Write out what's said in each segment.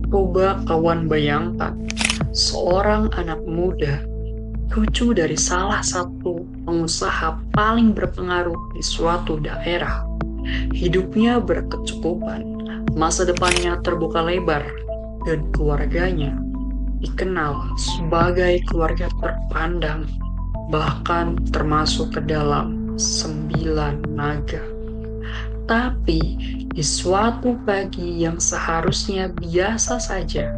Coba kawan bayangkan, seorang anak muda, cucu dari salah satu pengusaha paling berpengaruh di suatu daerah. Hidupnya berkecukupan, masa depannya terbuka lebar, dan keluarganya dikenal sebagai keluarga terpandang, bahkan termasuk ke dalam 9 naga. Tapi di suatu pagi yang seharusnya biasa saja,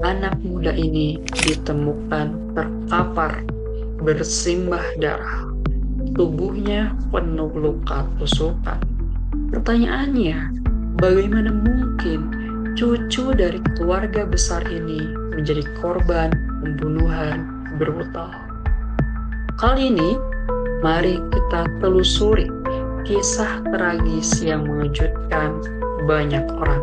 anak muda ini ditemukan terkapar bersimbah darah. Tubuhnya penuh luka tusukan. Pertanyaannya, bagaimana mungkin cucu dari keluarga besar ini menjadi korban pembunuhan brutal? Kali ini, mari kita telusuri kisah tragis yang mengejutkan banyak orang.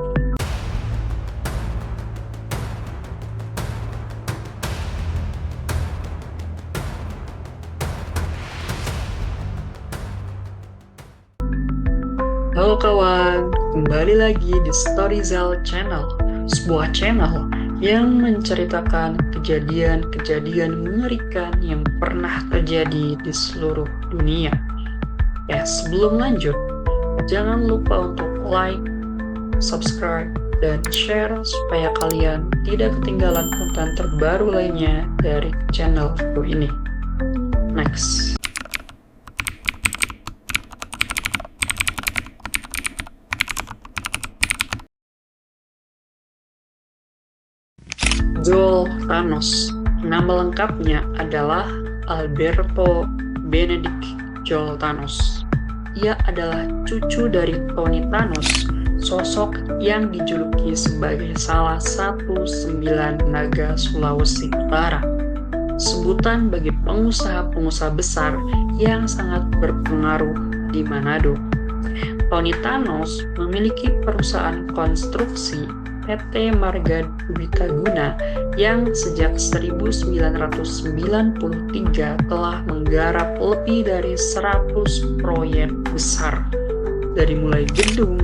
Halo kawan, kembali lagi di Storyzel Channel, sebuah channel yang menceritakan kejadian-kejadian mengerikan yang pernah terjadi di seluruh dunia. Ya, sebelum lanjut, jangan lupa untuk like, subscribe, dan share supaya kalian tidak ketinggalan konten terbaru lainnya dari channel ini. Next. Joel Thanos. Nama lengkapnya adalah Alberto Benedict Joel Thanos. Ia adalah cucu dari Tony Thanos, sosok yang dijuluki sebagai salah satu 9 naga Sulawesi Utara. Sebutan bagi pengusaha-pengusaha besar yang sangat berpengaruh di Manado. Tony Thanos memiliki perusahaan konstruksi PT Marga Dwitaguna yang sejak 1993 telah menggarap lebih dari 100 proyek besar, dari mulai gedung,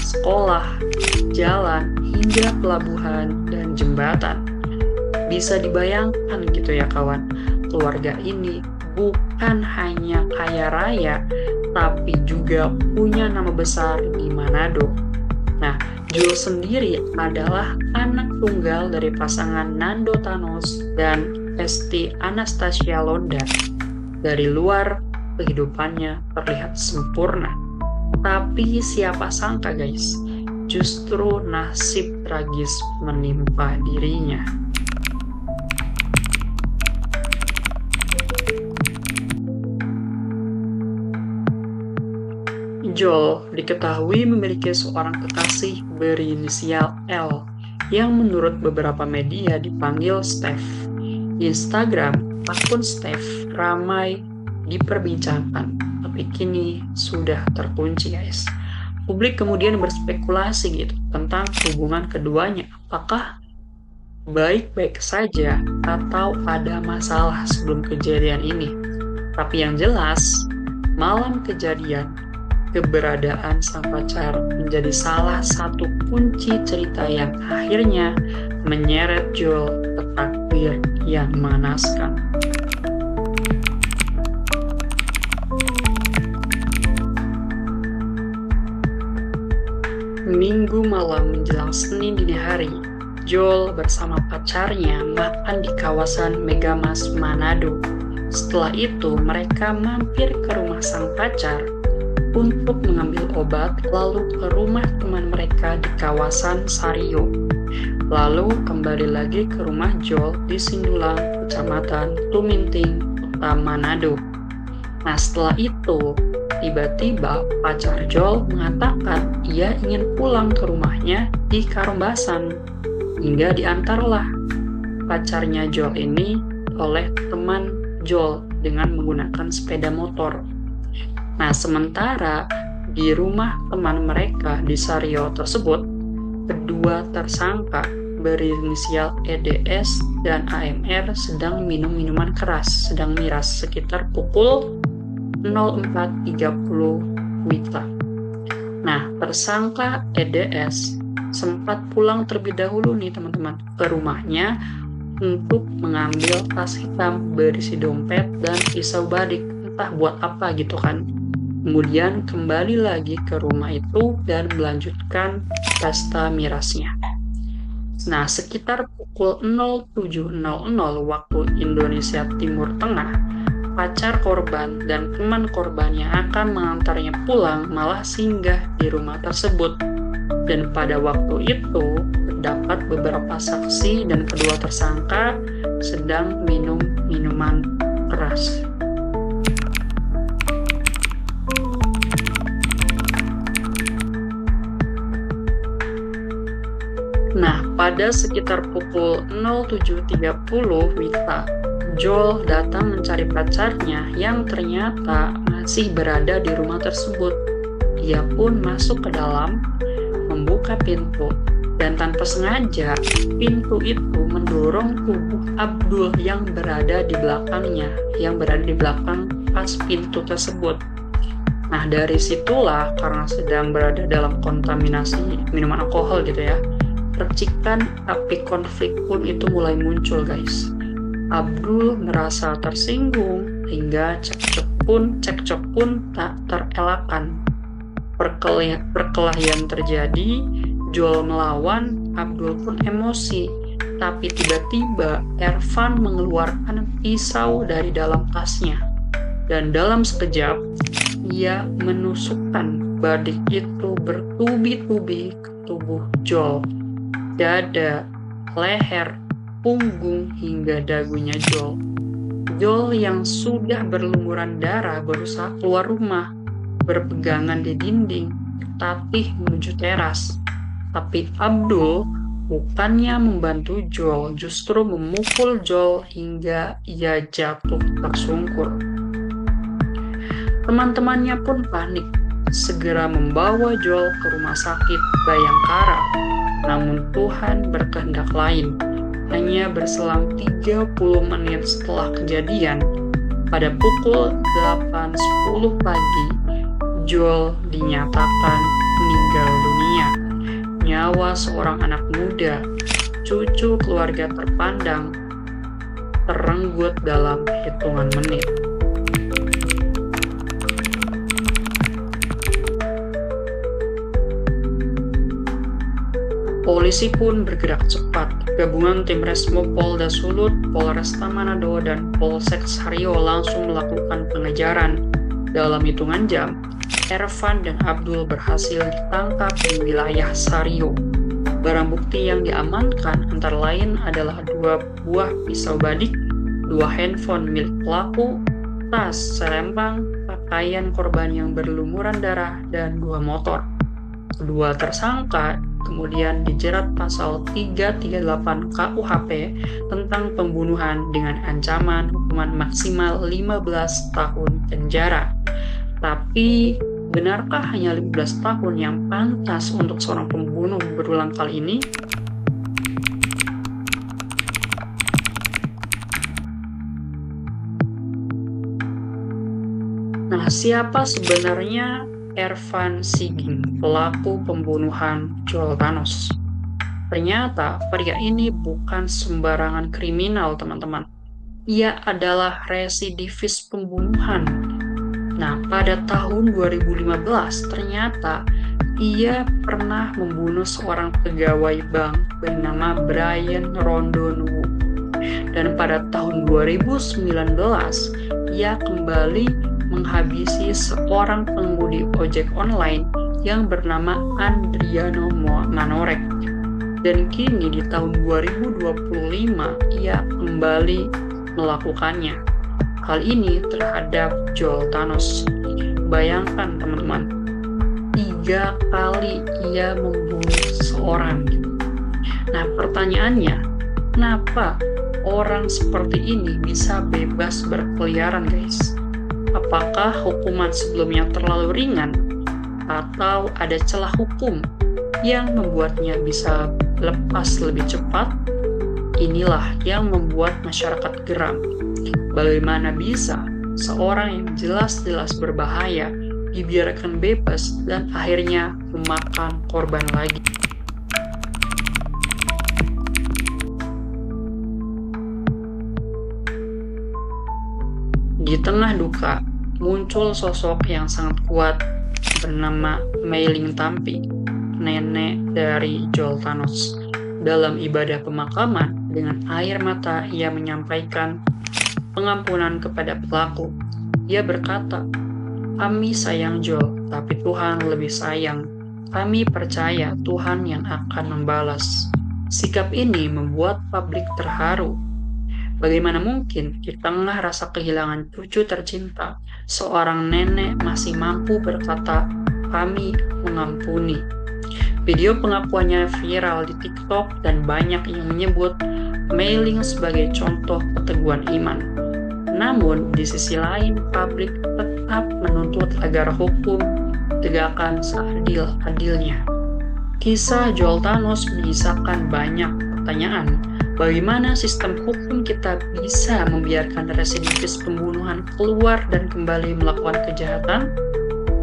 sekolah, jalan, hingga pelabuhan dan jembatan. Bisa dibayangkan gitu ya kawan, keluarga ini bukan hanya kaya raya, tapi juga punya nama besar di Manado. Nah, Joel sendiri adalah anak tunggal dari pasangan Nando Thanos dan Esti Anastasia Londa. Dari luar, kehidupannya terlihat sempurna. Tapi siapa sangka guys, justru nasib tragis menimpa dirinya. Joel diketahui memiliki seorang kekasih berinisial L yang menurut beberapa media dipanggil Steph. Di Instagram, akun Steph ramai diperbincangkan, tapi kini sudah terkunci guys. Publik kemudian berspekulasi gitu tentang hubungan keduanya. Apakah baik-baik saja atau ada masalah sebelum kejadian ini? Tapi yang jelas, malam kejadian, keberadaan sang pacar menjadi salah satu kunci cerita yang akhirnya menyeret Joel ke takdir yang mengenaskan. Minggu malam menjelang Senin dini hari, Joel bersama pacarnya makan di kawasan Megamas Manado. Setelah itu, mereka mampir ke rumah sang pacar untuk mengambil obat, lalu ke rumah teman mereka di kawasan Sario. Lalu kembali lagi ke rumah Joel di Sindulang, Kecamatan Tuminting, Kota Manado. Nah, setelah itu, tiba-tiba pacar Joel mengatakan ia ingin pulang ke rumahnya di Karombasan. Hingga diantarlah pacarnya Joel ini oleh teman Joel dengan menggunakan sepeda motor. Nah, sementara di rumah teman mereka di Sario tersebut, kedua tersangka berinisial EDS dan AMR sedang minum minuman keras, sedang miras sekitar pukul 04.30 WITA. Nah, tersangka EDS sempat pulang terlebih dahulu nih teman-teman ke rumahnya untuk mengambil tas hitam berisi dompet dan pisau badik, entah buat apa gitu kan. Kemudian kembali lagi ke rumah itu dan melanjutkan pesta mirasnya. Nah, sekitar pukul 07.00 waktu Indonesia Timur Tengah, pacar korban dan teman korbannya akan mengantarnya pulang malah singgah di rumah tersebut. Dan pada waktu itu, terdapat beberapa saksi dan kedua tersangka sedang minum minuman keras. Nah, pada sekitar pukul 07.30 WITA, Joel datang mencari pacarnya yang ternyata masih berada di rumah tersebut. Ia pun masuk ke dalam, membuka pintu, dan tanpa sengaja, pintu itu mendorong tubuh Abdul yang berada di belakangnya, yang berada di belakang pas pintu tersebut. Nah, dari situlah karena sedang berada dalam kontaminasi minuman alkohol gitu ya, percikan api konflik pun itu mulai muncul guys. Abdul merasa tersinggung hingga cekcok pun tak terelakkan. Perkelahian terjadi, Joel melawan, Abdul pun emosi. Tapi tiba-tiba Ervan mengeluarkan pisau dari dalam tasnya. Dan dalam sekejap, ia menusukkan badik itu bertubi-tubi ke tubuh Joel. Dada, leher, punggung, hingga dagunya Joel. Joel yang sudah berlumuran darah berusaha keluar rumah, berpegangan di dinding, tatih menuju teras. Tapi Abdul bukannya membantu Joel, justru memukul Joel hingga ia jatuh tersungkur. Teman-temannya pun panik, segera membawa Joel ke rumah sakit Bayangkara. Namun Tuhan berkehendak lain. Hanya berselang 30 menit setelah kejadian, pada pukul 8.10 pagi, Joel dinyatakan meninggal dunia. Nyawa seorang anak muda, cucu keluarga terpandang, terenggut dalam hitungan menit. Polisi pun bergerak cepat. Gabungan tim Resmo Polda Sulut, Polresta Manado, dan Polsek Sario langsung melakukan pengejaran. Dalam hitungan jam, Ervan dan Abdul berhasil ditangkap di wilayah Sario. Barang bukti yang diamankan antara lain adalah 2 buah pisau badik, 2 handphone milik pelaku, tas selempang, pakaian korban yang berlumuran darah, dan 2 motor. Kedua tersangka kemudian dijerat pasal 338 KUHP tentang pembunuhan dengan ancaman hukuman maksimal 15 tahun penjara. Tapi, benarkah hanya 15 tahun yang pantas untuk seorang pembunuh berulang kali ini? Nah, siapa sebenarnya Ervan Siging, pelaku pembunuhan Joel Thanos? Ternyata pria ini bukan sembarangan kriminal, teman-teman. Ia adalah residivis pembunuhan. Nah, pada tahun 2015 ternyata ia pernah membunuh seorang pegawai bank bernama Brian Rondon Wu. Dan pada tahun 2019 ia kembali menghabisi seorang pengemudi ojek online yang bernama Andriano Manorek. Dan kini di tahun 2025 ia kembali melakukannya. Kali ini terhadap Joel Thanos. Bayangkan teman-teman, 3 kali ia membunuh seseorang. Nah, pertanyaannya, kenapa orang seperti ini bisa bebas berkeliaran, guys? Apakah hukuman sebelumnya terlalu ringan, atau ada celah hukum yang membuatnya bisa lepas lebih cepat? Inilah yang membuat masyarakat geram. Bagaimana bisa seorang yang jelas-jelas berbahaya dibiarkan bebas dan akhirnya memakan korban lagi? Di tengah duka, muncul sosok yang sangat kuat bernama Mei Ling Tampi, nenek dari Joel Thanos. Dalam ibadah pemakaman, dengan air mata ia menyampaikan pengampunan kepada pelaku. Ia berkata, "Kami sayang Joel, tapi Tuhan lebih sayang. Kami percaya Tuhan yang akan membalas." Sikap ini membuat publik terharu. Bagaimana mungkin di tengah rasa kehilangan cucu tercinta, seorang nenek masih mampu berkata, "Kami mengampuni." Video pengakuannya viral di TikTok dan banyak yang menyebut Mei Ling sebagai contoh keteguhan iman. Namun, di sisi lain, publik tetap menuntut agar hukum ditegakkan seadil-adilnya. Kisah Joel Thanos menyisakan banyak pertanyaan. Bagaimana sistem hukum kita bisa membiarkan residivis pembunuhan keluar dan kembali melakukan kejahatan?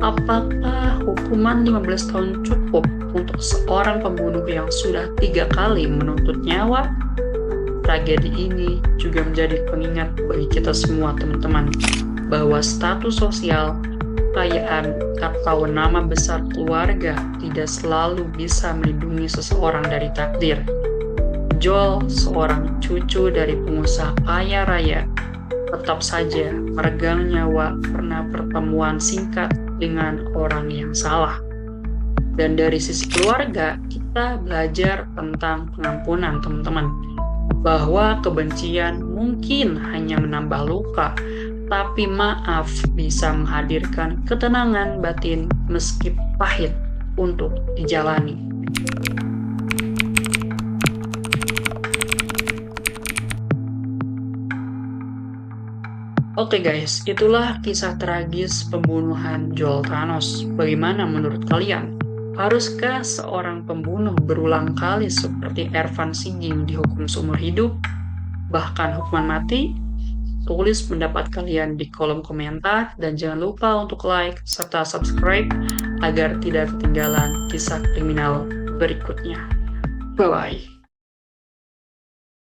Apakah hukuman 15 tahun cukup untuk seorang pembunuh yang sudah 3 kali menuntut nyawa? Tragedi ini juga menjadi pengingat bagi kita semua, teman-teman, bahwa status sosial, kekayaan, atau nama besar keluarga tidak selalu bisa melindungi seseorang dari takdir. Joel, seorang cucu dari pengusaha kaya raya, tetap saja meregang nyawa karena pertemuan singkat dengan orang yang salah. Dan dari sisi keluarga, kita belajar tentang pengampunan, teman-teman. Bahwa kebencian mungkin hanya menambah luka, tapi maaf bisa menghadirkan ketenangan batin meski pahit untuk dijalani. Oke guys, itulah kisah tragis pembunuhan Joel Thanos. Bagaimana menurut kalian? Haruskah seorang pembunuh berulang kali seperti Earvan Singing dihukum seumur hidup, bahkan hukuman mati? Tulis pendapat kalian di kolom komentar dan jangan lupa untuk like serta subscribe agar tidak ketinggalan kisah kriminal berikutnya. Bye-bye.